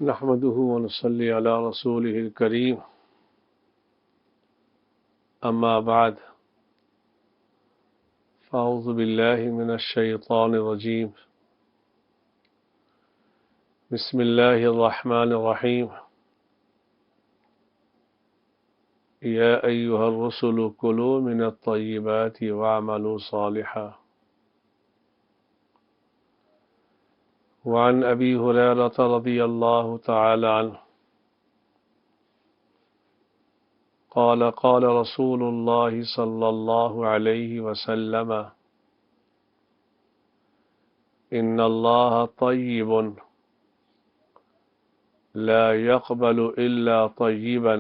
نحمده ونصلي على رسوله الكريم أما بعد فأعوذ بالله من الشيطان الرجيم بسم الله الرحمن الرحيم يا أيها الرسل كلوا من الطيبات واعملوا صالحا وعن أبي هريرة رضي الله تعالى عنه قال قال رسول الله صلى الله عليه وسلم إن الله طيب لا يقبل إلا طيبا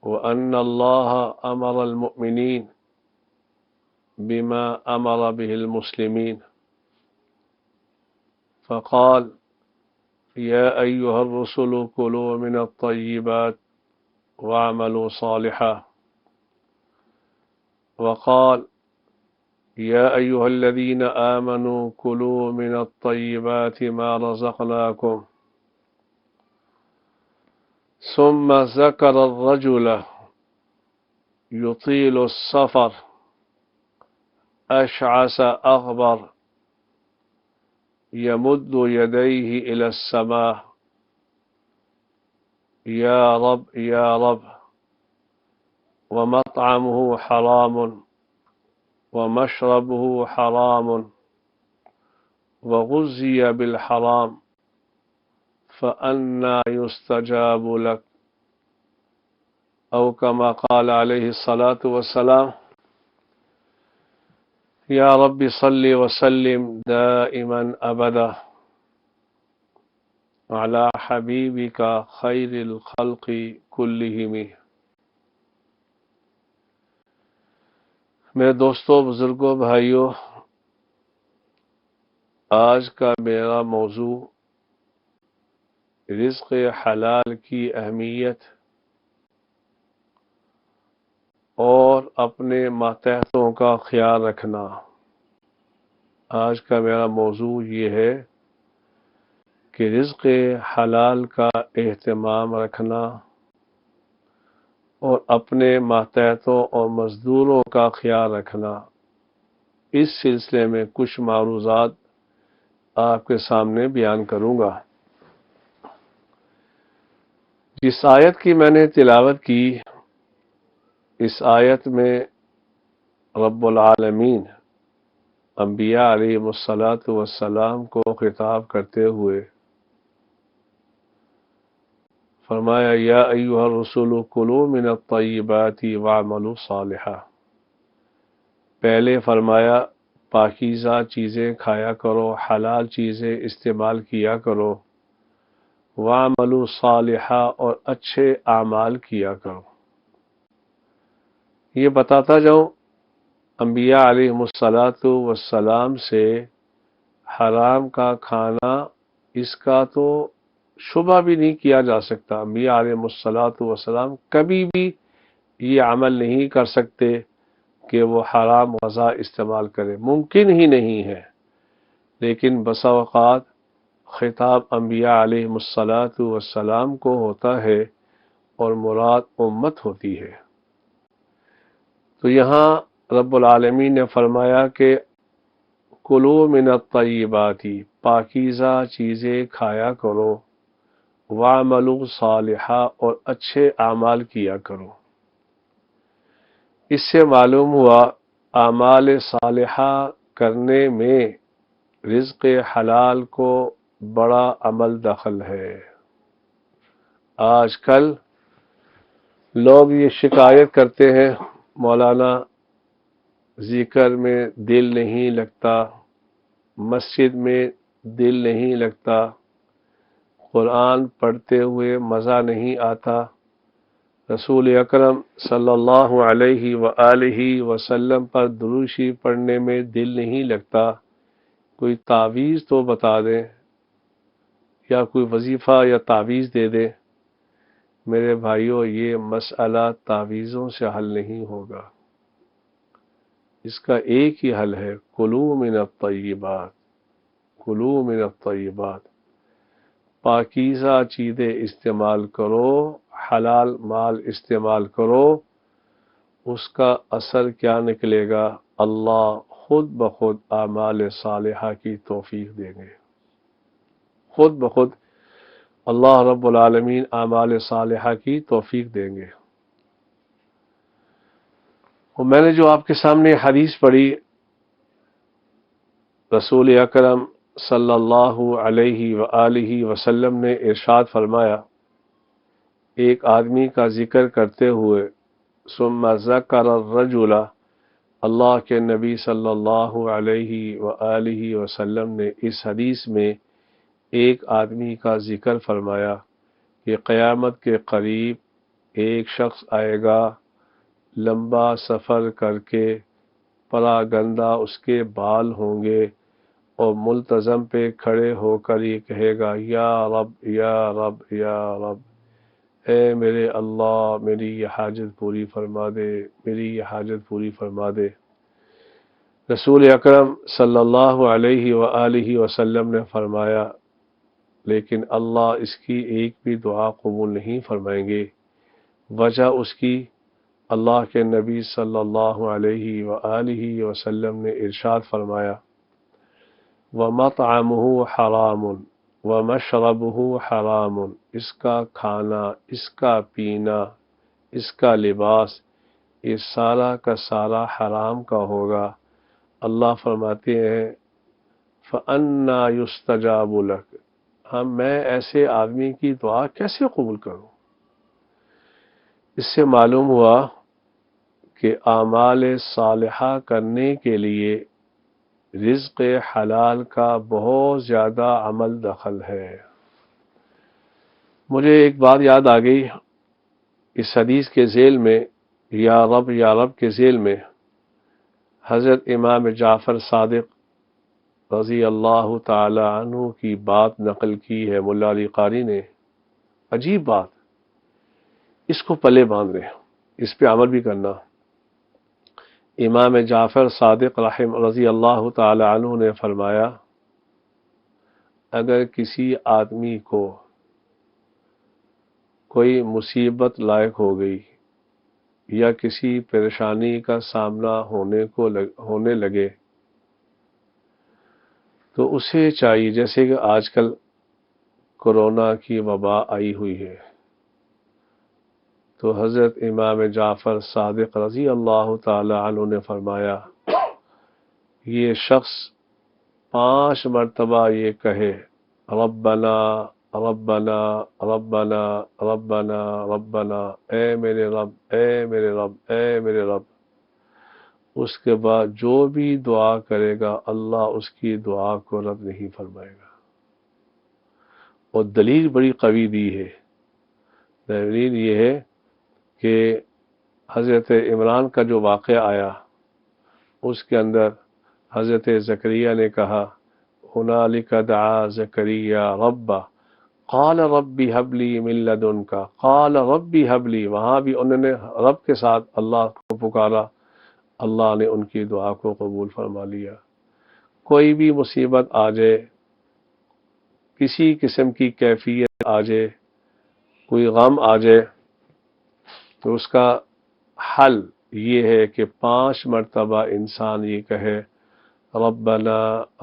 وأن الله أمر المؤمنين بما أمر به المسلمين فقال يا أيها الرسل كلوا من الطيبات واعملوا صالحا وقال يا أيها الذين آمنوا كلوا من الطيبات ما رزقناكم ثم ذكر الرجل يطيل السفر أشعث أغبر يمد يديه إلى السماء يا رب يا رب ومطعمه حرام ومشربه حرام وغذي بالحرام فأنى يستجاب لك أو كما قال عليه الصلاة والسلام يا رب صل وسلم دائما أبدا على حبيبك خير الخلق كلهم۔ میرے دوستوں، بزرگوں، بھائیوں، آج کا میرا موضوع رزق حلال کی اہمیت اور اپنے ماتحتوں کا خیال رکھنا۔ آج کا میرا موضوع یہ ہے کہ رزق حلال کا اہتمام رکھنا اور اپنے ماتحتوں اور مزدوروں کا خیال رکھنا۔ اس سلسلے میں کچھ معروضات آپ کے سامنے بیان کروں گا۔ جس آیت کی میں نے تلاوت کی، اس آیت میں رب العالمین انبیاء علیہم الصلاۃ والسلام کو خطاب کرتے ہوئے فرمایا یا ایھا الرسل کلوا من الطیبات واعملوا صالحا۔ پہلے فرمایا پاکیزہ چیزیں کھایا کرو، حلال چیزیں استعمال کیا کرو، واعملوا صالحا اور اچھے اعمال کیا کرو۔ یہ بتاتا جاؤں انبیاء علیہم الصلاۃ والسلام سے حرام کا کھانا، اس کا تو شبہ بھی نہیں کیا جا سکتا۔ انبیاء علیہم الصلاۃ والسلام کبھی بھی یہ عمل نہیں کر سکتے کہ وہ حرام غذا استعمال کرے، ممکن ہی نہیں ہے۔ لیکن بسا اوقات خطاب انبیاء علیہم الصلاۃ والسلام کو ہوتا ہے اور مراد امت ہوتی ہے۔ تو یہاں رب العالمین نے فرمایا کہ کلوا من الطیبات، پاکیزہ چیزیں کھایا کرو، واعملوا صالحا اور اچھے اعمال کیا کرو۔ اس سے معلوم ہوا اعمال صالحہ کرنے میں رزق حلال کو بڑا عمل دخل ہے۔ آج کل لوگ یہ شکایت کرتے ہیں مولانا ذکر میں دل نہیں لگتا، مسجد میں دل نہیں لگتا، قرآن پڑھتے ہوئے مزہ نہیں آتا، رسول اکرم صلی اللہ علیہ وآلہ وسلم پر درود شریف پڑھنے میں دل نہیں لگتا، کوئی تعویذ تو بتا دیں یا کوئی وظیفہ یا تعویذ دے دیں۔ میرے بھائیوں، یہ مسئلہ تعویذوں سے حل نہیں ہوگا۔ اس کا ایک ہی حل ہے، کلوا من الطیبات، کلوا من الطیبات، پاکیزہ چیزیں استعمال کرو، حلال مال استعمال کرو، اس کا اثر کیا نکلے گا؟ اللہ خود بخود اعمال صالحہ کی توفیق دیں گے، خود بخود اللہ رب العالمین اعمال صالحہ کی توفیق دیں گے۔ اور میں نے جو آپ کے سامنے حدیث پڑھی، رسول اکرم صلی اللہ علیہ وآلہ وسلم نے ارشاد فرمایا، ایک آدمی کا ذکر کرتے ہوئے ثم ذکر الرجل، اللہ کے نبی صلی اللہ علیہ وآلہ وسلم نے اس حدیث میں ایک آدمی کا ذکر فرمایا کہ قیامت کے قریب ایک شخص آئے گا، لمبا سفر کر کے پراگندہ اس کے بال ہوں گے، اور ملتزم پہ کھڑے ہو کر یہ کہے گا، یا رب یا رب یا رب، اے میرے اللہ میری یہ حاجت پوری فرما دے، میری یہ حاجت پوری فرما دے۔ رسول اکرم صلی اللہ علیہ وآلہ وسلم نے فرمایا، لیکن اللہ اس کی ایک بھی دعا قبول نہیں فرمائیں گے۔ وجہ اس کی، اللہ کے نبی صلی اللہ علیہ وآلہ وسلم نے ارشاد فرمایا، وَمَطْعَمُهُ حَرَامٌ وَمَشْرَبُهُ حَرَامٌ، اس کا کھانا، اس کا پینا، اس کا لباس، یہ سارا کا سارا حرام کا ہوگا۔ اللہ فرماتے ہیں، فَأَنَّا يُسْتَجَابُ لَكَ، میں ایسے آدمی کی دعا کیسے قبول کروں؟ اس سے معلوم ہوا کہ اعمال صالحہ کرنے کے لیے رزق حلال کا بہت زیادہ عمل دخل ہے۔ مجھے ایک بات یاد آ گئی، اس حدیث کے ذیل میں یا رب کے ذیل میں حضرت امام جعفر صادق رضی اللہ تعالی عنہ کی بات نقل کی ہے ملا علی قاری نے۔ عجیب بات، اس کو پلے باندھ رہے، اس پہ عمل بھی کرنا۔ امام جعفر صادق رضی اللہ تعالی عنہ نے فرمایا، اگر کسی آدمی کو کوئی مصیبت لاحق ہو گئی یا کسی پریشانی کا سامنا ہونے لگے تو اسے چاہیے، جیسے کہ آج کل کورونا کی وبا آئی ہوئی ہے، تو حضرت امام جعفر صادق رضی اللہ تعالی عنہ نے فرمایا، یہ شخص 5 مرتبہ یہ کہے، ربنا ربنا ربنا ربنا ربنا، اے میرے رب اے میرے رب اے میرے رب، اس کے بعد جو بھی دعا کرے گا اللہ اس کی دعا کو رد نہیں فرمائے گا۔ اور دلیل بڑی قوی دی ہے، دلیل یہ ہے کہ حضرت عمران کا جو واقعہ آیا اس کے اندر حضرت زکریا نے کہا، ہنالک دعا زکریا ربہ قال ربی ہب لی من لدنک قال ربی ہب لی، وہاں بھی انہوں نے رب کے ساتھ اللہ کو پکارا، اللہ نے ان کی دعا کو قبول فرما لیا۔ کوئی بھی مصیبت آ جائے، کسی قسم کی کیفیت آ جائے، کوئی غم آ جائے، تو اس کا حل یہ ہے کہ 5 مرتبہ انسان یہ کہے، ربنا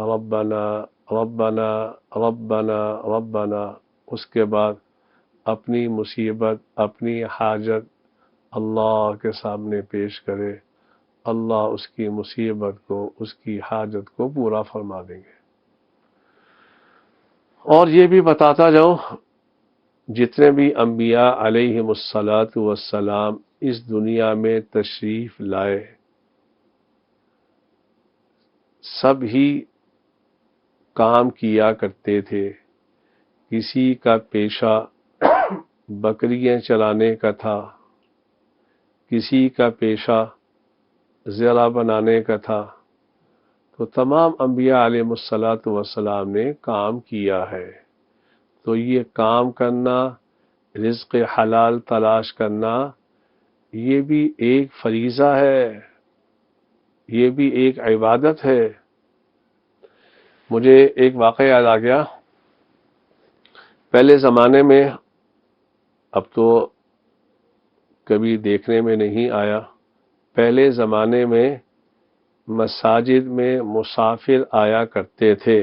ربنا ربنا ربنا ربنا، اس کے بعد اپنی مصیبت اپنی حاجت اللہ کے سامنے پیش کرے، اللہ اس کی مصیبت کو اس کی حاجت کو پورا فرما دیں گے۔ اور یہ بھی بتاتا جاؤں، جتنے بھی انبیاء علیہم الصلاۃ والسلام اس دنیا میں تشریف لائے، سب ہی کام کیا کرتے تھے۔ کسی کا پیشہ بکریاں چلانے کا تھا، کسی کا پیشہ زرع بنانے کا تھا، تو تمام انبیاء علیہم الصلاۃ والسلام نے کام کیا ہے۔ تو یہ کام کرنا، رزق حلال تلاش کرنا، یہ بھی ایک فریضہ ہے، یہ بھی ایک عبادت ہے۔ مجھے ایک واقعہ یاد آ گیا. پہلے زمانے میں، اب تو کبھی دیکھنے میں نہیں آیا، پہلے زمانے میں مساجد میں مسافر آیا کرتے تھے.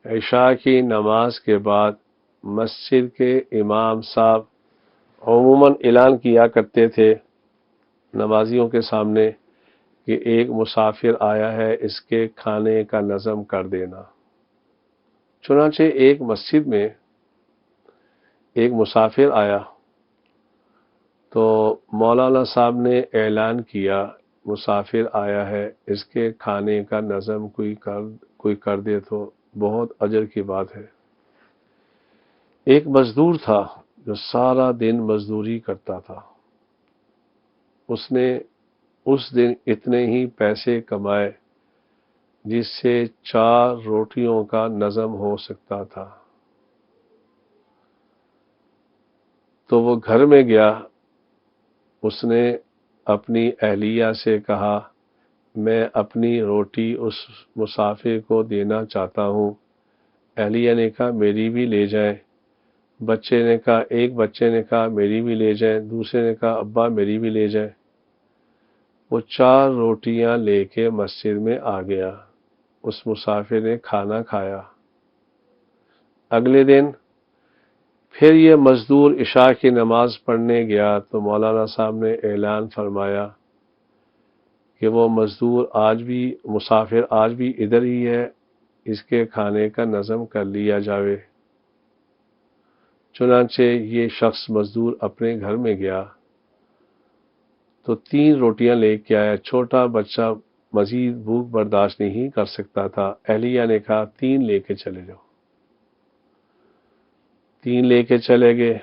عشاء کی نماز کے بعد مسجد کے امام صاحب عموماً اعلان کیا کرتے تھے نمازیوں کے سامنے کہ ایک مسافر آیا ہے، اس کے کھانے کا نظم کر دینا. چنانچہ ایک مسجد میں ایک مسافر آیا تو مولانا صاحب نے اعلان کیا مسافر آیا ہے، اس کے کھانے کا نظم کوئی کر دے تو بہت اجر کی بات ہے. ایک مزدور تھا جو سارا دن مزدوری کرتا تھا. اس نے اس دن اتنے ہی پیسے کمائے جس سے 4 روٹیوں کا نظم ہو سکتا تھا. تو وہ گھر میں گیا، اس نے اپنی اہلیہ سے کہا میں اپنی روٹی اس مسافر کو دینا چاہتا ہوں. اہلیہ نے کہا میری بھی لے جائیں. ایک بچے نے کہا میری بھی لے جائیں. دوسرے نے کہا ابا میری بھی لے جائیں. وہ 4 روٹیاں لے کے مسجد میں آ گیا. اس مسافر نے کھانا کھایا. اگلے دن پھر یہ مزدور عشاء کی نماز پڑھنے گیا تو مولانا صاحب نے اعلان فرمایا کہ وہ مسافر آج بھی ادھر ہی ہے، اس کے کھانے کا نظم کر لیا جاوے. چنانچہ یہ شخص مزدور اپنے گھر میں گیا تو 3 روٹیاں لے کے آیا. چھوٹا بچہ مزید بھوک برداشت نہیں کر سکتا تھا. اہلیہ نے کہا 3 لے کے چلے جاؤ. 3 لے کے چلے گئے.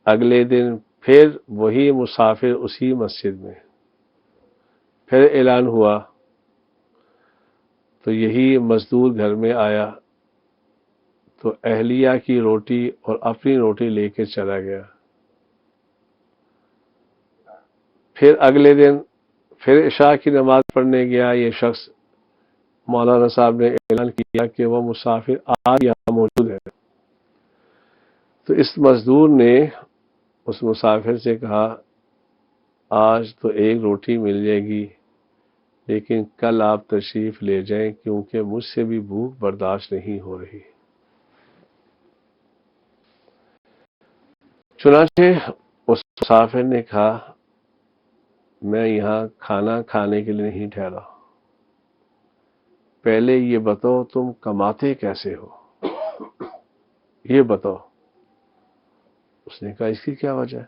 اگلے دن پھر وہی مسافر اسی مسجد میں، پھر اعلان ہوا تو یہی مزدور گھر میں آیا تو اہلیہ کی روٹی اور اپنی روٹی لے کے چلا گیا. پھر اگلے دن پھر عشاء کی نماز پڑھنے گیا. یہ شخص مولانا صاحب نے اعلان کیا کہ وہ مسافر آج یہاں موجود ہے. تو اس مزدور نے اس مسافر سے کہا آج تو ایک روٹی مل جائے گی، لیکن کل آپ تشریف لے جائیں کیونکہ مجھ سے بھی بھوک برداشت نہیں ہو رہی. چنانچہ اس مسافر نے کہا میں یہاں کھانا کھانے کے لیے نہیں ٹھہرا، پہلے یہ بتاؤ تم کماتے کیسے ہو، یہ بتاؤ. اس نے کہا اس کی کیا وجہ ہے؟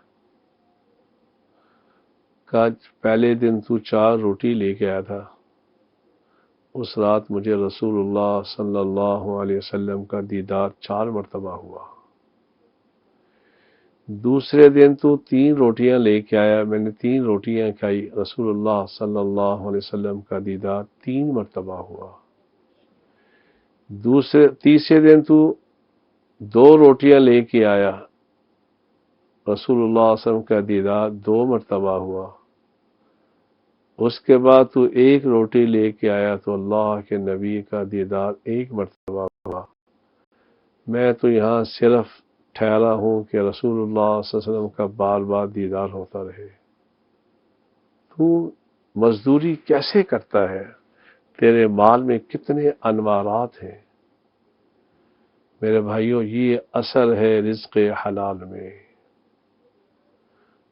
کہا پہلے دن تو 4 روٹی لے کے آیا تھا، اس رات مجھے رسول اللہ صلی اللہ علیہ وسلم کا دیدار 4 مرتبہ ہوا. دوسرے دن تو 3 روٹیاں لے کے آیا، میں نے 3 روٹیاں کھائی، رسول اللہ صلی اللہ علیہ وسلم کا دیدار 3 مرتبہ ہوا. تیسرے دن تو 2 روٹیاں لے کے آیا، رسول اللہ صلی اللہ علیہ وسلم کا دیدار 2 مرتبہ ہوا. اس کے بعد تو 1 روٹی لے کے آیا تو اللہ کے نبی کا دیدار 1 مرتبہ ہوا. میں تو یہاں صرف ٹھہرا ہوں کہ رسول اللہ صلی اللہ علیہ وسلم کا بار بار دیدار ہوتا رہے. تو مزدوری کیسے کرتا ہے؟ تیرے مال میں کتنے انوارات ہیں. میرے بھائیوں یہ اثر ہے رزق حلال میں.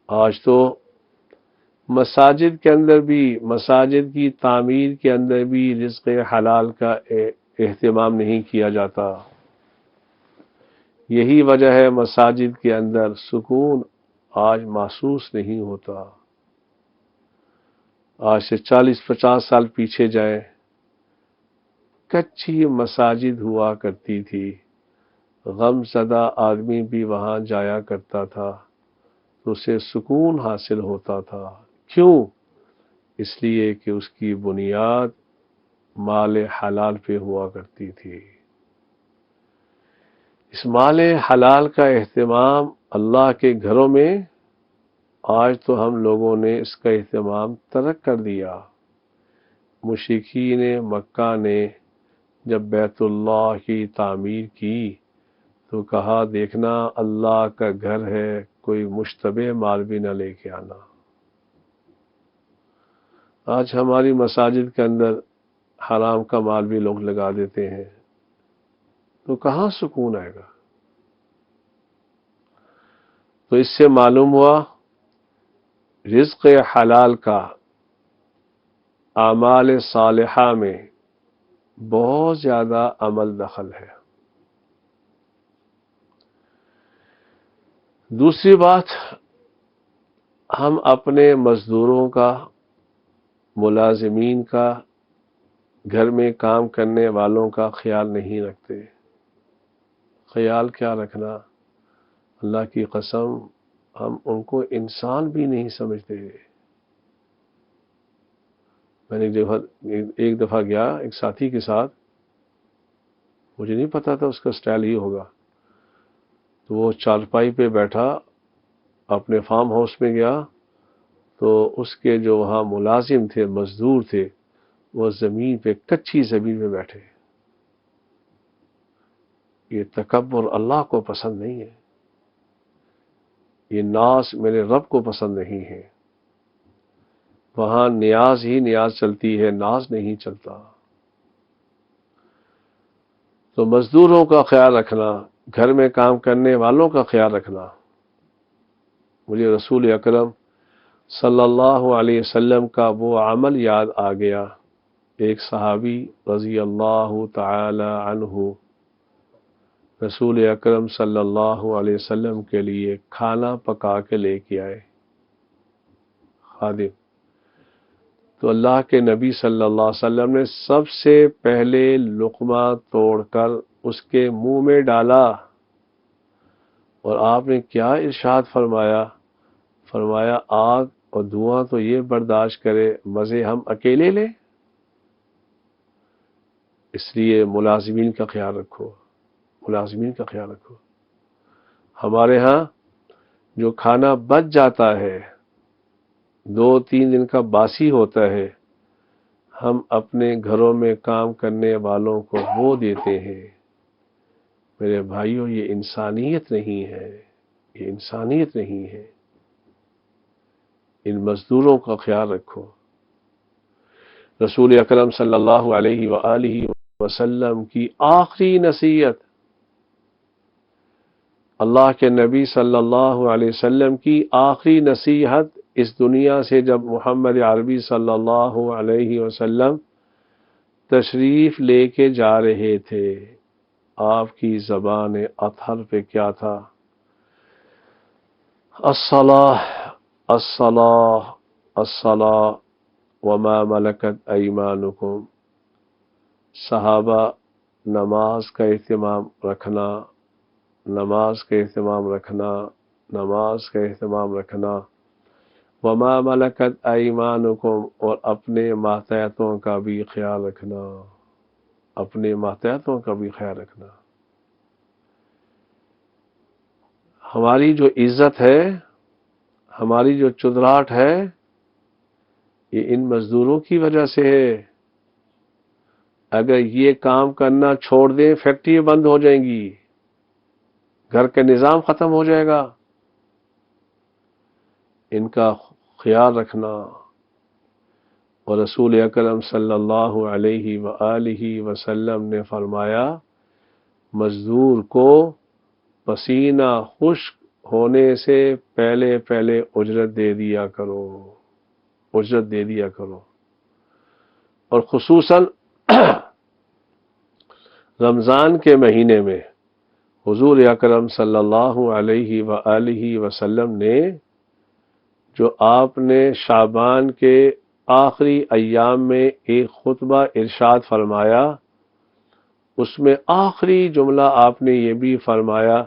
آج تو مساجد کے اندر بھی، مساجد کی تعمیر کے اندر بھی رزق حلال کا اہتمام نہیں کیا جاتا. یہی وجہ ہے مساجد کے اندر سکون آج محسوس نہیں ہوتا. آج سے 40-50 سال پیچھے جائیں، کچی مساجد ہوا کرتی تھی، غم زدہ آدمی بھی وہاں جایا کرتا تھا تو اسے سکون حاصل ہوتا تھا. کیوں؟ اس لیے کہ اس کی بنیاد مال حلال پہ ہوا کرتی تھی. اس مال حلال کا اہتمام اللہ کے گھروں میں آج تو ہم لوگوں نے اس کا اہتمام ترک کر دیا. مشرکین مکہ نے جب بیت اللہ کی تعمیر کی تو کہا دیکھنا اللہ کا گھر ہے، کوئی مشتبہ مال بھی نہ لے کے آنا۔ آج ہماری مساجد کے اندر حرام کا مال بھی لوگ لگا دیتے ہیں، تو کہاں سکون آئے گا؟ تو اس سے معلوم ہوا رزق حلال کا اعمال صالحہ میں بہت زیادہ عمل دخل ہے۔ دوسری بات، ہم اپنے مزدوروں کا، ملازمین کا، گھر میں کام کرنے والوں کا خیال نہیں رکھتے۔ خیال کیا رکھنا، اللہ کی قسم ہم ان کو انسان بھی نہیں سمجھتے۔ میں نے ایک دفعہ گیا ایک ساتھی کے ساتھ، مجھے نہیں پتا تھا اس کا سٹائل ہی ہوگا، تو وہ چارپائی پہ بیٹھا، اپنے فارم ہاؤس میں گیا تو اس کے جو وہاں ملازم تھے، مزدور تھے، وہ زمین پہ، کچی زمین پہ بیٹھے۔ یہ تکبر اللہ کو پسند نہیں ہے، یہ ناز میرے رب کو پسند نہیں ہے۔ وہاں نیاز ہی نیاز چلتی ہے، ناز نہیں چلتا۔ تو مزدوروں کا خیال رکھنا، گھر میں کام کرنے والوں کا خیال رکھنا۔ مجھے رسول اکرم صلی اللہ علیہ وسلم کا وہ عمل یاد آ گیا۔ ایک صحابی رضی اللہ تعالی عنہ رسول اکرم صلی اللہ علیہ وسلم کے لیے کھانا پکا کے لے کے آئے، خادم۔ تو اللہ کے نبی صلی اللہ علیہ وسلم نے سب سے پہلے لقمہ توڑ کر اس کے منہ میں ڈالا، اور آپ نے کیا ارشاد فرمایا؟ فرمایا آگ اور دھواں تو یہ برداشت کرے، مزے ہم اکیلے لیں۔ اس لیے ملازمین کا خیال رکھو، ملازمین کا خیال رکھو۔ ہمارے ہاں جو کھانا بچ جاتا ہے، 2-3 دن کا باسی ہوتا ہے، ہم اپنے گھروں میں کام کرنے والوں کو وہ دیتے ہیں۔ میرے بھائیوں، یہ انسانیت نہیں ہے، یہ انسانیت نہیں ہے۔ ان مزدوروں کا خیال رکھو۔ رسول اکرم صلی اللہ علیہ وآلہ وسلم کی آخری نصیحت، اللہ کے نبی صلی اللہ علیہ وسلم کی آخری نصیحت اس دنیا سے جب محمد عربی صلی اللہ علیہ وسلم تشریف لے کے جا رہے تھے، آپ کی زبان اطہر پہ کیا تھا؟ الصلاۃ الصلاۃ الصلاۃ وما ملکت ایمانکم۔ صحابہ، نماز کا اہتمام رکھنا، نماز کا اہتمام رکھنا، نماز کا اہتمام رکھنا۔ وما ملکت ایمانکم، اور اپنے ماتحتوں کا بھی خیال رکھنا، اپنے ماتحتوں کا بھی خیال رکھنا۔ ہماری جو عزت ہے، ہماری جو چدراہٹ ہے، یہ ان مزدوروں کی وجہ سے ہے۔ اگر یہ کام کرنا چھوڑ دیں، فیکٹری بند ہو جائیں گی، گھر کا نظام ختم ہو جائے گا۔ ان کا خیال رکھنا۔ اور رسول اکرم صلی اللہ علیہ وآلہ وسلم نے فرمایا، مزدور کو پسینہ خشک ہونے سے پہلے پہلے اجرت دے دیا کرو، اجرت دے دیا کرو۔ اور خصوصاً رمضان کے مہینے میں حضور اکرم صلی اللہ علیہ وآلہ وسلم نے جو آپ نے شعبان کے آخری ایام میں ایک خطبہ ارشاد فرمایا، اس میں آخری جملہ آپ نے یہ بھی فرمایا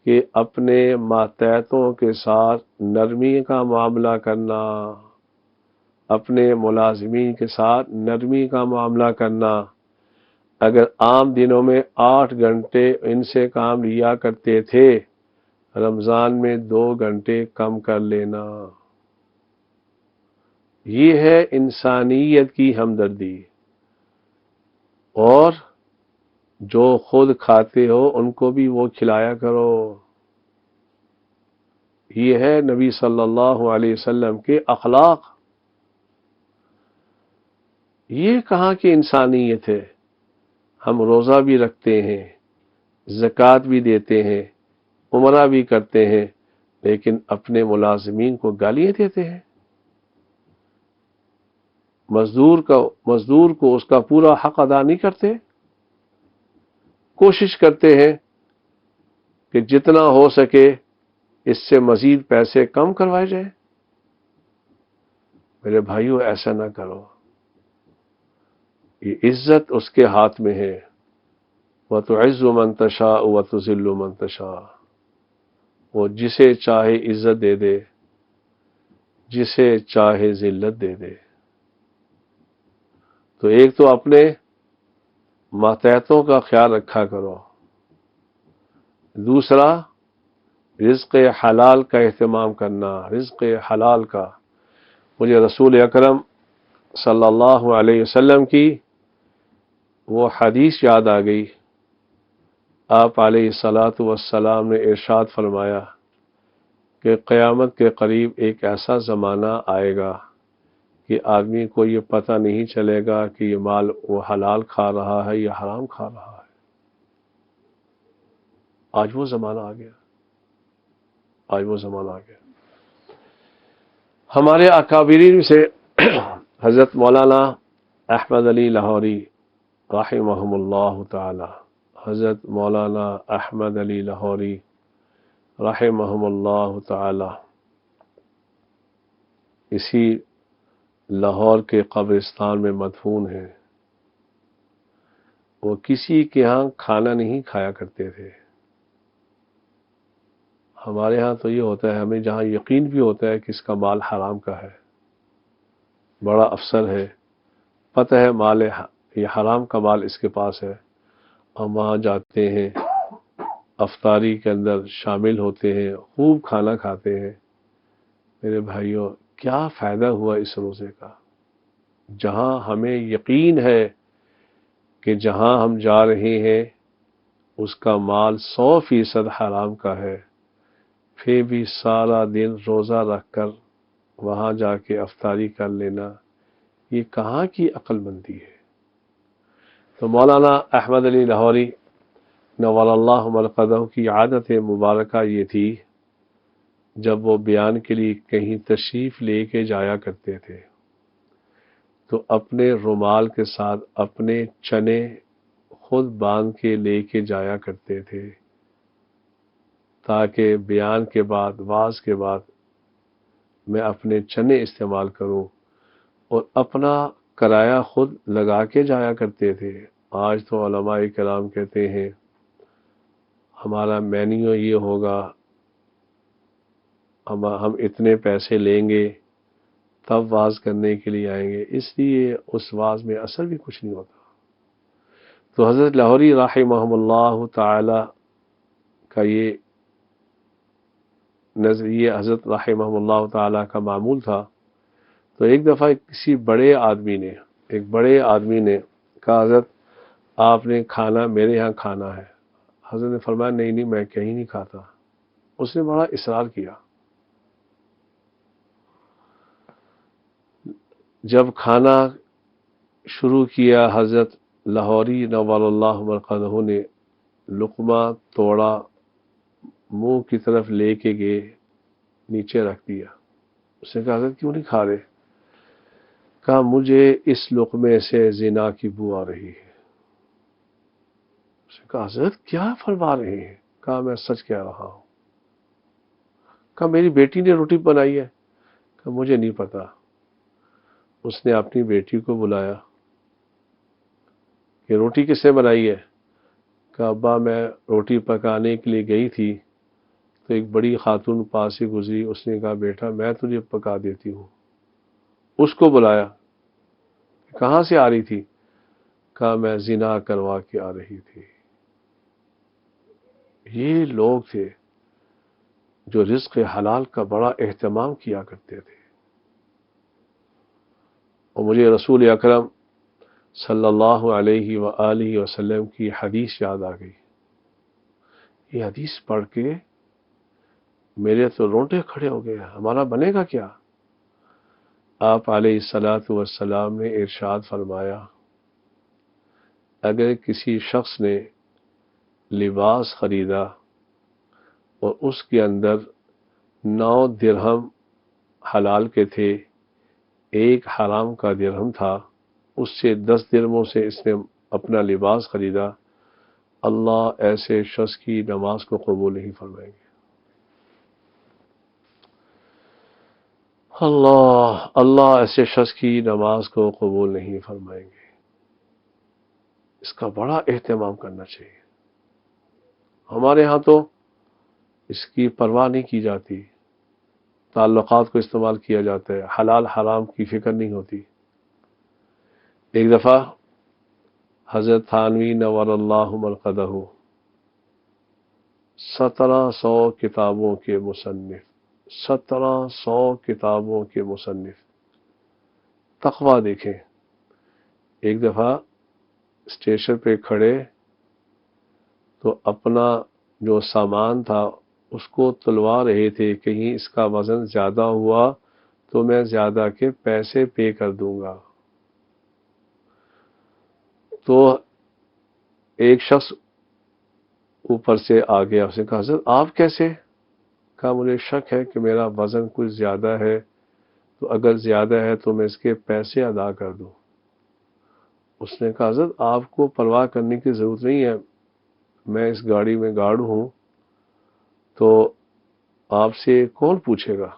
کہ اپنے ماتحتوں کے ساتھ نرمی کا معاملہ کرنا، اپنے ملازمین کے ساتھ نرمی کا معاملہ کرنا۔ اگر عام دنوں میں 8 گھنٹے ان سے کام لیا کرتے تھے، رمضان میں 2 گھنٹے کم کر لینا۔ یہ ہے انسانیت کی ہمدردی۔ اور جو خود کھاتے ہو ان کو بھی وہ کھلایا کرو. یہ ہے نبی صلی اللہ علیہ وسلم کے اخلاق. یہ کہاں کی انسانیت ہے؟ ہم روزہ بھی رکھتے ہیں، زکوٰۃ بھی دیتے ہیں، عمرہ بھی کرتے ہیں، لیکن اپنے ملازمین کو گالیاں دیتے ہیں. مزدور کو اس کا پورا حق ادا نہیں کرتے. کوشش کرتے ہیں کہ جتنا ہو سکے اس سے مزید پیسے کم کروائے جائیں. میرے بھائیو، ایسا نہ کرو. یہ عزت اس کے ہاتھ میں ہے. وَتُعِزُّ مَن تَشَاءُ وَتُذِلُّ مَن تَشَاءُ. وہ جسے چاہے عزت دے دے، جسے چاہے ذلت دے دے. تو ایک تو اپنے ماتحتوں کا خیال رکھا کرو، دوسرا رزق حلال کا اہتمام کرنا. رزق حلال کا، مجھے رسول اکرم صلی اللہ علیہ وسلم کی وہ حدیث یاد آ گئی. آپ علیہ الصلاۃ والسلام نے ارشاد فرمایا کہ قیامت کے قریب ایک ایسا زمانہ آئے گا کہ آدمی کو یہ پتہ نہیں چلے گا کہ یہ مال وہ حلال کھا رہا ہے یا حرام کھا رہا ہے. آج وہ زمانہ آ گیا. آج وہ زمانہ آ گیا. ہمارے اکابرین سے حضرت مولانا احمد علی لاہوری رحمہم اللہ تعالی، حضرت مولانا احمد علی لاہوری رحمہم اللہ تعالی اسی لاہور کے قبرستان میں مدفون ہیں. وہ کسی کے ہاں کھانا نہیں کھایا کرتے تھے. ہمارے ہاں تو یہ ہوتا ہے، ہمیں جہاں یقین بھی ہوتا ہے کہ اس کا مال حرام کا ہے، بڑا افسر ہے، پتہ ہے مال یہ حرام کا مال اس کے پاس ہے، ہم وہاں جاتے ہیں، افطاری کے اندر شامل ہوتے ہیں، خوب کھانا کھاتے ہیں. میرے بھائیوں، کیا فائدہ ہوا اس روزے کا؟ جہاں ہمیں یقین ہے کہ جہاں ہم جا رہے ہیں اس کا مال 100% حرام کا ہے، پھر بھی سارا دن روزہ رکھ کر وہاں جا کے افطاری کر لینا، یہ کہاں کی عقل مندی ہے؟ تو مولانا احمد علی لاہوری نور اللہ مرقدہ کی عادت مبارکہ یہ تھی، جب وہ بیان کے لیے کہیں تشریف لے کے جایا کرتے تھے تو اپنے رومال کے ساتھ اپنے چنے خود باندھ کے لے کے جایا کرتے تھے، تاکہ بیان کے بعد، واعظ کے بعد میں اپنے چنے استعمال کروں، اور اپنا کرایہ خود لگا کے جایا کرتے تھے. آج تو علماء کرام کہتے ہیں ہمارا مینیو یہ ہوگا، ہم اتنے پیسے لیں گے تب واعظ کرنے کے لیے آئیں گے، اس لیے اس واعظ میں اثر بھی کچھ نہیں ہوتا. تو حضرت لاہوری رحمہ اللہ تعالی کا یہ نظریہ، حضرت رحمہ اللہ تعالی کا معمول تھا. تو ایک دفعہ کسی بڑے آدمی نے کہا حضرت آپ نے کھانا میرے ہاں کھانا ہے. حضرت نے فرمایا نہیں میں کہیں نہیں کھاتا. اس نے بڑا اصرار کیا. جب کھانا شروع کیا، حضرت لاہوری نور اللہ مرقدہ نے لقمہ توڑا، منہ کی طرف لے کے گئے، نیچے رکھ دیا. اس نے کہا حضرت کیوں نہیں کھا رہے؟ کہا مجھے اس لقمے سے زنا کی بو آ رہی ہے. اس نے کہا حضرت کیا فرما رہے ہیں؟ کہا میں سچ کہہ رہا ہوں. کہا میری بیٹی نے روٹی بنائی ہے. کہا مجھے نہیں پتا. اس نے اپنی بیٹی کو بلایا کہ روٹی کس نے بنائی ہے؟ کہا ابا میں روٹی پکانے کے لیے گئی تھی تو ایک بڑی خاتون پاس سے گزری، اس نے کہا بیٹا میں تجھے پکا دیتی ہوں. اس کو بلایا، کہاں سے آ رہی تھی؟ کہا میں زنا کروا کے آ رہی تھی. یہ لوگ تھے جو رزق حلال کا بڑا اہتمام کیا کرتے تھے. اور مجھے رسول اکرم صلی اللہ علیہ وآلہ وسلم کی حدیث یاد آ گئی۔ یہ حدیث پڑھ کے میرے تو رونٹے کھڑے ہو گئے، ہمارا بنے گا کیا؟ آپ علیہ الصلاۃ والسلام نے ارشاد فرمایا، اگر کسی شخص نے لباس خریدا اور اس کے اندر 9 درہم حلال کے تھے، ایک حرام کا درہم تھا، اس سے 10 درہموں سے اس نے اپنا لباس خریدا، اللہ ایسے شخص کی نماز کو قبول نہیں فرمائیں گے۔ اللہ ایسے شخص کی نماز کو قبول نہیں فرمائیں گے۔ اس کا بڑا اہتمام کرنا چاہیے۔ ہمارے ہاں تو اس کی پرواہ نہیں کی جاتی، تعلقات کو استعمال کیا جاتا ہے، حلال حرام کی فکر نہیں ہوتی۔ ایک دفعہ حضرت تھانوی نور اللہ مرقدہ 1700 کتابوں کے مصنف، 1700 کتابوں کے مصنف، تقویٰ دیکھیں۔ ایک دفعہ اسٹیشن پہ کھڑے تو اپنا جو سامان تھا اس کو تلوا رہے تھے، کہیں اس کا وزن زیادہ ہوا تو میں زیادہ کے پیسے پے کر دوں گا۔ تو ایک شخص اوپر سے آ گیا، اس نے کہا حضرت آپ کیسے؟ کہا مجھے شک ہے کہ میرا وزن کچھ زیادہ ہے، تو اگر زیادہ ہے تو میں اس کے پیسے ادا کر دوں۔ اس نے کہا حضرت آپ کو پرواہ کرنے کی ضرورت نہیں ہے، میں اس گاڑی میں گارڈ ہوں، تو آپ سے کون پوچھے گا؟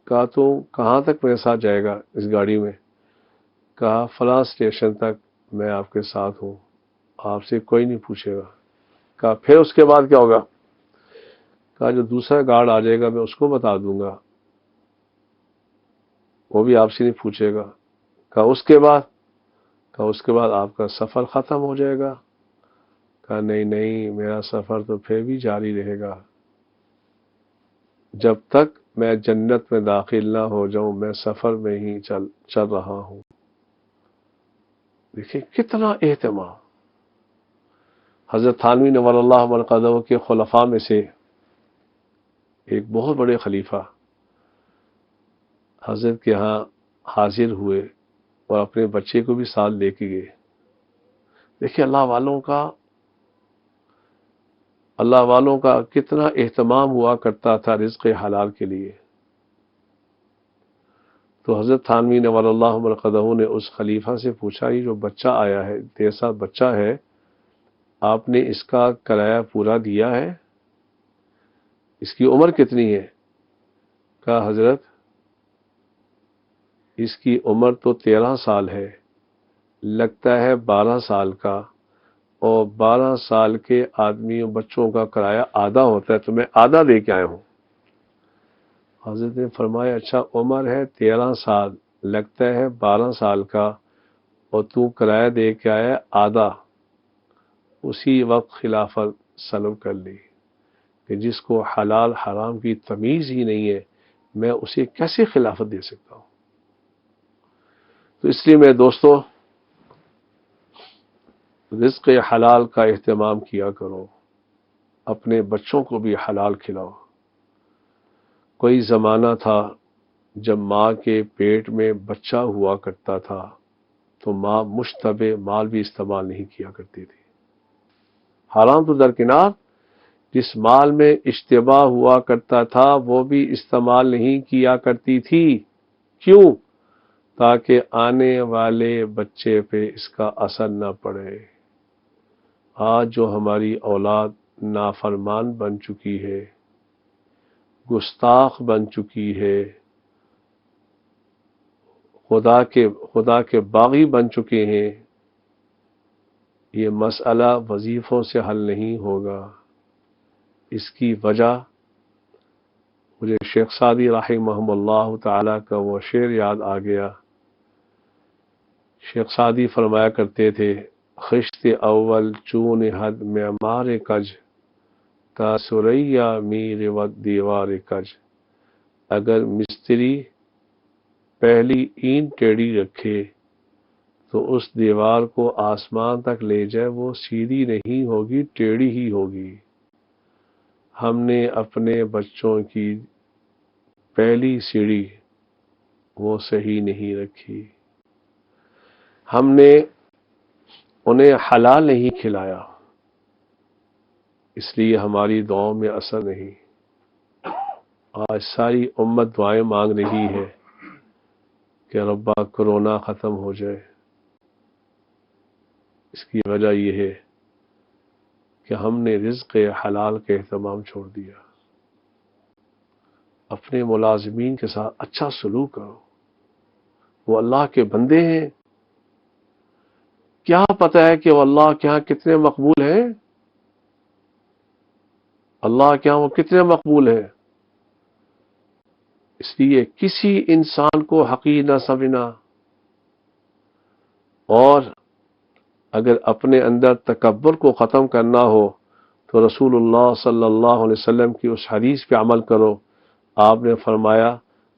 کہا تو کہاں تک میرے ساتھ جائے گا اس گاڑی میں؟ کہا فلاں اسٹیشن تک میں آپ کے ساتھ ہوں، آپ سے کوئی نہیں پوچھے گا۔ کہا پھر اس کے بعد کیا ہوگا؟ کہا جو دوسرا گارڈ آ جائے گا میں اس کو بتا دوں گا، وہ بھی آپ سے نہیں پوچھے گا۔ کہا اس کے بعد؟ کہا اس کے بعد آپ کا سفر ختم ہو جائے گا۔ کہا نہیں نہیں، میرا سفر تو پھر بھی جاری رہے گا، جب تک میں جنت میں داخل نہ ہو جاؤں میں سفر میں ہی چل رہا ہوں۔ دیکھیں کتنا اہتمام۔ حضرت تھانوی نور اللہ مرقدہ کے خلفاء میں سے ایک بہت بڑے خلیفہ حضرت کے ہاں حاضر ہوئے اور اپنے بچے کو بھی ساتھ لے کے گئے۔ دیکھیں اللہ والوں کا کتنا اہتمام ہوا کرتا تھا رزق حلال کے لیے۔ تو حضرت تھانوی نور اللہ مرقدہ نے اس خلیفہ سے پوچھا، یہ جو بچہ آیا ہے، تیرے ساتھ بچہ ہے، آپ نے اس کا کرایہ پورا دیا ہے؟ اس کی عمر کتنی ہے؟ کہا حضرت اس کی عمر تو 13 سال ہے، لگتا ہے 12 سال کا، اور 12 سال کے آدمیوں بچوں کا کرایہ آدھا ہوتا ہے، تو میں آدھا دے کے آیا ہوں۔ حضرت نے فرمایا اچھا عمر ہے 13 سال، لگتا ہے 12 سال کا، اور تو کرایہ دے کے آیا آدھا۔ اسی وقت خلافت سلب کر لی کہ جس کو حلال حرام کی تمیز ہی نہیں ہے میں اسے کیسے خلافت دے سکتا ہوں؟ تو اس لیے میں دوستو رزق حلال کا اہتمام کیا کرو، اپنے بچوں کو بھی حلال کھلاؤ۔ کوئی زمانہ تھا جب ماں کے پیٹ میں بچہ ہوا کرتا تھا تو ماں مشتبہ مال بھی استعمال نہیں کیا کرتی تھی۔ حرام تو درکنار، جس مال میں اشتباہ ہوا کرتا تھا وہ بھی استعمال نہیں کیا کرتی تھی۔ کیوں؟ تاکہ آنے والے بچے پہ اس کا اثر نہ پڑے۔ آج جو ہماری اولاد نافرمان بن چکی ہے، گستاخ بن چکی ہے، خدا کے باغی بن چکے ہیں، یہ مسئلہ وظیفوں سے حل نہیں ہوگا۔ اس کی وجہ مجھے شیخ سعدی رحمہ اللہ تعالی کا وہ شعر یاد آ گیا۔ شیخ سعدی فرمایا کرتے تھے، خشت اول چون حد معمار کج، تا سریا میر و دیوار کج۔ اگر مستری پہلی اینٹ ٹیڑھی رکھے تو اس دیوار کو آسمان تک لے جائے وہ سیدھی نہیں ہوگی، ٹیڑھی ہی ہوگی۔ ہم نے اپنے بچوں کی پہلی سیڑھی وہ صحیح نہیں رکھی، ہم نے انہیں حلال نہیں کھلایا، اس لیے ہماری دعاؤں میں اثر نہیں۔ آج ساری امت دعائیں مانگ رہی ہے کہ ربا کرونا ختم ہو جائے۔ اس کی وجہ یہ ہے کہ ہم نے رزق حلال کا اہتمام چھوڑ دیا۔ اپنے ملازمین کے ساتھ اچھا سلوک کرو، وہ اللہ کے بندے ہیں، کیا پتہ ہے کہ وہ اللہ کے ہاں کتنے مقبول ہیں؟ اللہ کے ہاں وہ کتنے مقبول ہیں؟ اس لیے کسی انسان کو حقیر نہ سمجھنا، اور اگر اپنے اندر تکبر کو ختم کرنا ہو تو رسول اللہ صلی اللہ علیہ وسلم کی اس حدیث پہ عمل کرو۔ آپ نے فرمایا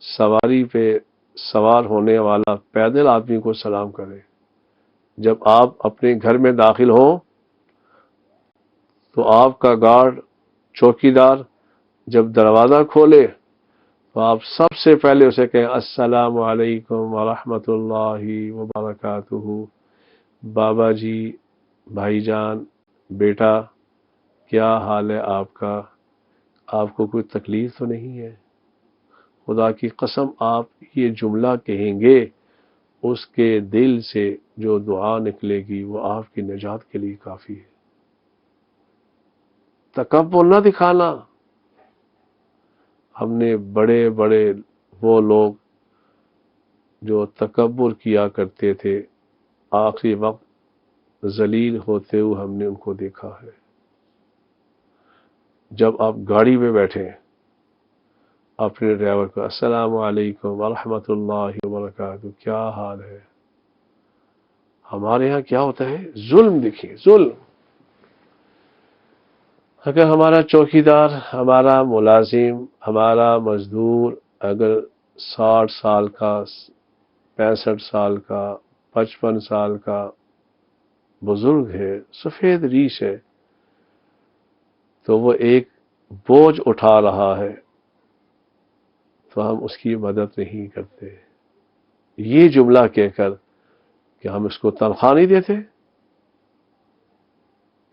سواری پہ سوار ہونے والا پیدل آدمی کو سلام کرے، جب آپ اپنے گھر میں داخل ہوں تو آپ کا گارڈ چوکیدار جب دروازہ کھولے تو آپ سب سے پہلے اسے کہیں السلام علیکم ورحمۃ اللہ وبرکاتہ۔ بابا جی، بھائی جان، بیٹا، کیا حال ہے آپ کا؟ آپ کو کوئی تکلیف تو نہیں ہے؟ خدا کی قسم آپ یہ جملہ کہیں گے، اس کے دل سے جو دعا نکلے گی وہ آپ کی نجات کے لیے کافی ہے۔ تکبر نہ دکھانا۔ ہم نے بڑے بڑے وہ لوگ جو تکبر کیا کرتے تھے، آخری وقت ذلیل ہوتے ہوئے ہم نے ان کو دیکھا ہے۔ جب آپ گاڑی میں بیٹھے اپنے ڈرائیور کو السلام علیکم ورحمۃ اللہ وبرکاتہ، کیا حال ہے؟ ہمارے ہاں کیا ہوتا ہے؟ ظلم، دیکھیے ظلم۔ اگر ہمارا چوکیدار، ہمارا ملازم، ہمارا مزدور اگر 60 سال کا، 65 سال کا، 55 سال کا بزرگ ہے، سفید ریش ہے، تو وہ ایک بوجھ اٹھا رہا ہے تو ہم اس کی مدد نہیں کرتے، یہ جملہ کہہ کر کہ ہم اس کو تنخواہ نہیں دیتے۔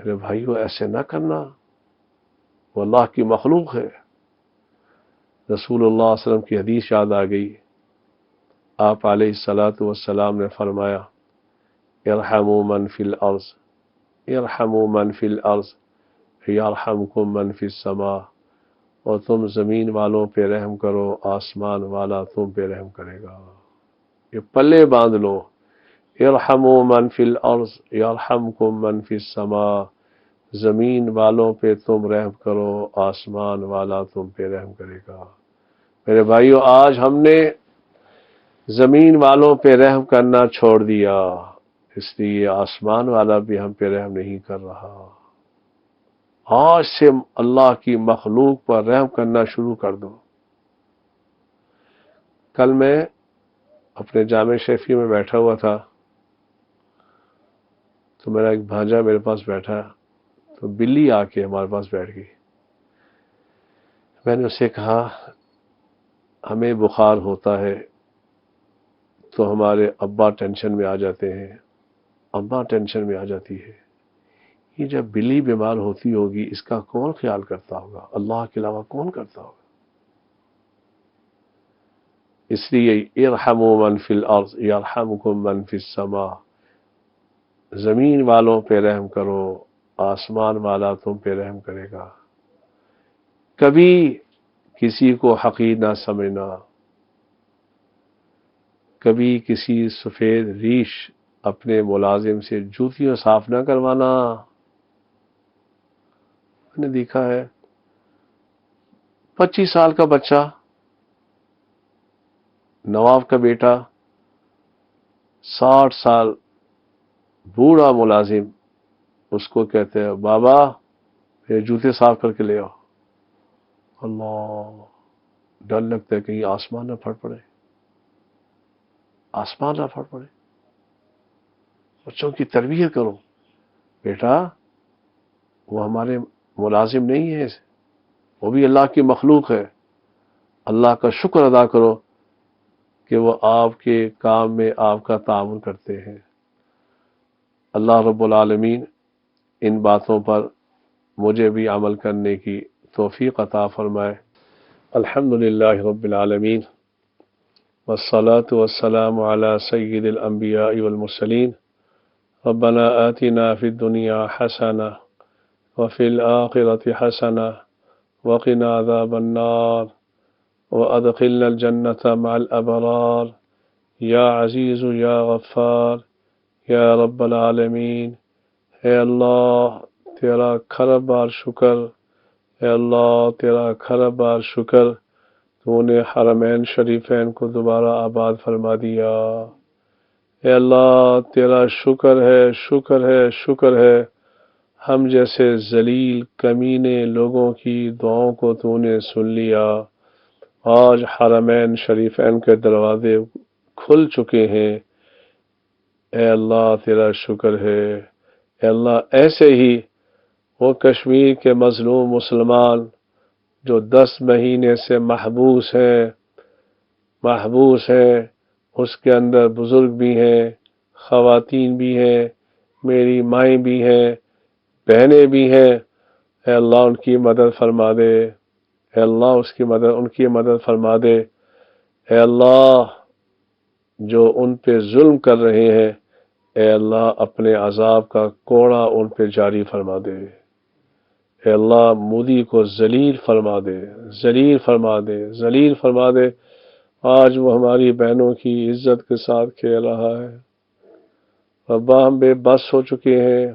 ارے بھائیو، ایسے نہ کرنا، وہ اللہ کی مخلوق ہے۔ رسول اللہ صلی اللہ علیہ وسلم کی حدیث یاد آ گئی، آپ علیہ الصلاۃ والسلام نے فرمایا ارحموا من فی الارض، ارحموا من فی الارض یرحمکم من فی السماء، اور تم زمین والوں پہ رحم کرو، آسمان والا تم پہ رحم کرے گا۔ یہ پلے باندھ لو، ارحموا من فی الارض یرحمکم من فی السماء، زمین والوں پہ تم رحم کرو، آسمان والا تم پہ رحم کرے گا۔ میرے بھائیو، آج ہم نے زمین والوں پہ رحم کرنا چھوڑ دیا، اس لیے آسمان والا بھی ہم پہ رحم نہیں کر رہا۔ آج سے اللہ کی مخلوق پر رحم کرنا شروع کر دو۔ کل میں اپنے جامع شریفی میں بیٹھا ہوا تھا تو میرا ایک بھانجا میرے پاس بیٹھا، تو بلی آ کے ہمارے پاس بیٹھ گئی۔ میں نے اسے کہا ہمیں بخار ہوتا ہے تو ہمارے ابا ٹینشن میں آ جاتے ہیں، اماں ٹینشن میں آ جاتی ہے، یہ جب بلی بیمار ہوتی ہوگی اس کا کون خیال کرتا ہوگا؟ اللہ کے علاوہ کون کرتا ہوگا؟ اس لیے ارحموا من فی الارض یرحمکم من فی السماء، زمین والوں پہ رحم کرو، آسمان والا تم پہ رحم کرے گا۔ کبھی کسی کو حقیر نہ سمجھنا، کبھی کسی سفید ریش اپنے ملازم سے جوتیاں صاف نہ کروانا۔ میں نے دیکھا ہے 25 سال کا بچہ، نواب کا بیٹا، 60 سال بوڑھا ملازم، اس کو کہتے ہیں بابا میرے جوتے صاف کر کے لے آؤ۔ اللہ، ڈر لگتا ہے کہیں آسمان نہ پھٹ پڑے، آسمان نہ پھٹ پڑے۔ بچوں کی تربیت کرو، بیٹا وہ ہمارے ملازم نہیں ہے، وہ بھی اللہ کی مخلوق ہے، اللہ کا شکر ادا کرو کہ وہ آپ کے کام میں آپ کا تعاون کرتے ہیں۔ اللہ رب العالمین ان باتوں پر مجھے بھی عمل کرنے کی توفیق عطا فرمائے۔ الحمدللہ رب العالمین والصلاة والسلام علی سید الانبیاء والمرسلین۔ ربنا آتنا فی الدنیا حسنہ وفی الآخرۃ حسنہ وقنا عذاب النار وادخلنا الجنۃ مع الابرار یا عزیز یا غفار یا رب العالمین۔ اے اللہ تیرا کھرب بار شکر، اے اللہ تیرا کھرب بار شکر، تو نے حرمین شریفین کو دوبارہ آباد فرما دیا۔ اے اللہ تیرا شکر ہے، شکر ہے، شکر ہے، ہم جیسے ذلیل کمینے لوگوں کی دعاؤں کو تو نے سن لیا۔ آج حرمین شریفین کے دروازے کھل چکے ہیں، اے اللہ تیرا شکر ہے۔ اے اللہ ایسے ہی وہ کشمیر کے مظلوم مسلمان جو 10 مہینے سے محبوس ہیں، اس کے اندر بزرگ بھی ہیں، خواتین بھی ہیں، میری مائیں بھی ہیں، بہنیں بھی ہیں، اے اللہ ان کی مدد فرما دے، اے اللہ ان کی مدد فرما دے، اے اللہ جو ان پہ ظلم کر رہے ہیں، اے اللہ اپنے عذاب کا کوڑا ان پہ جاری فرما دے، اے اللہ مودی کو ذلیل فرما دے، ذلیل فرما دے، ذلیل فرما دے۔ آج وہ ہماری بہنوں کی عزت کے ساتھ کھیل رہا ہے۔ ربا ہم بے بس ہو چکے ہیں،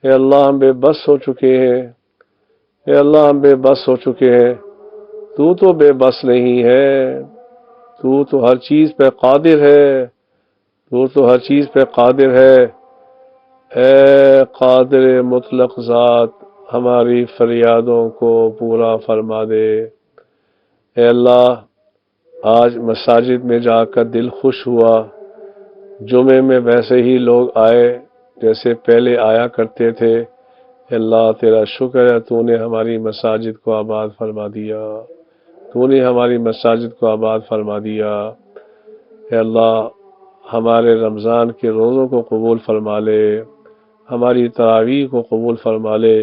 اے اللہ ہم بے بس ہو چکے ہیں، اے اللہ ہم بے بس ہو چکے ہیں۔ تو بے بس نہیں ہے، تو ہر چیز پہ قادر ہے، تو ہر چیز پہ قادر ہے۔ اے قادر مطلق ذات ہماری فریادوں کو پورا فرما دے۔ اے اللہ آج مساجد میں جا کر دل خوش ہوا، جمعے میں ویسے ہی لوگ آئے جیسے پہلے آیا کرتے تھے۔ اے اللہ تیرا شکر ہے، تو نے ہماری مساجد کو آباد فرما دیا، تو نے ہماری مساجد کو آباد فرما دیا۔ اے اللہ ہمارے رمضان کے روزوں کو قبول فرما لے، ہماری تراویح کو قبول فرما لے۔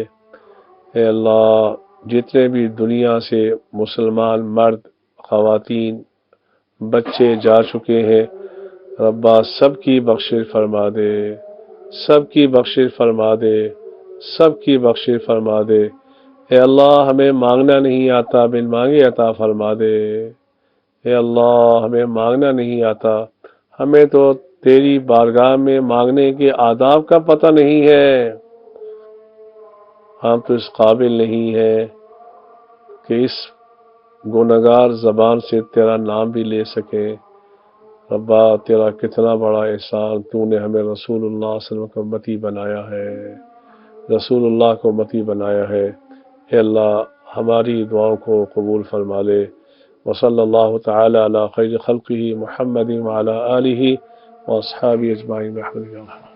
اے اللہ جتنے بھی دنیا سے مسلمان مرد، خواتین، بچے جا چکے ہیں، ربا سب کی بخشش فرما دے، سب کی بخشش فرما دے، سب کی بخشش فرما دے۔ اے اللہ ہمیں مانگنا نہیں آتا، بن مانگے عطا فرما دے۔ اے اللہ ہمیں مانگنا نہیں آتا، ہمیں تو تیری بارگاہ میں مانگنے کے آداب کا پتہ نہیں ہے، ہم تو اس قابل نہیں ہیں کہ اس گنہگار زبان سے تیرا نام بھی لے سکیں۔ ربا تیرا کتنا بڑا احسان، تو نے ہمیں رسول اللہ صلی اللہ علیہ وسلم کو امتی بنایا ہے، رسول اللہ کو امتی بنایا ہے۔ اے اللہ ہماری دعاؤں کو قبول فرما لے۔ وصلی اللہ تعالی علی خیر خلقہ محمد وعلی آلہ واصحابہ اجمعین برحمتک یا ارحم۔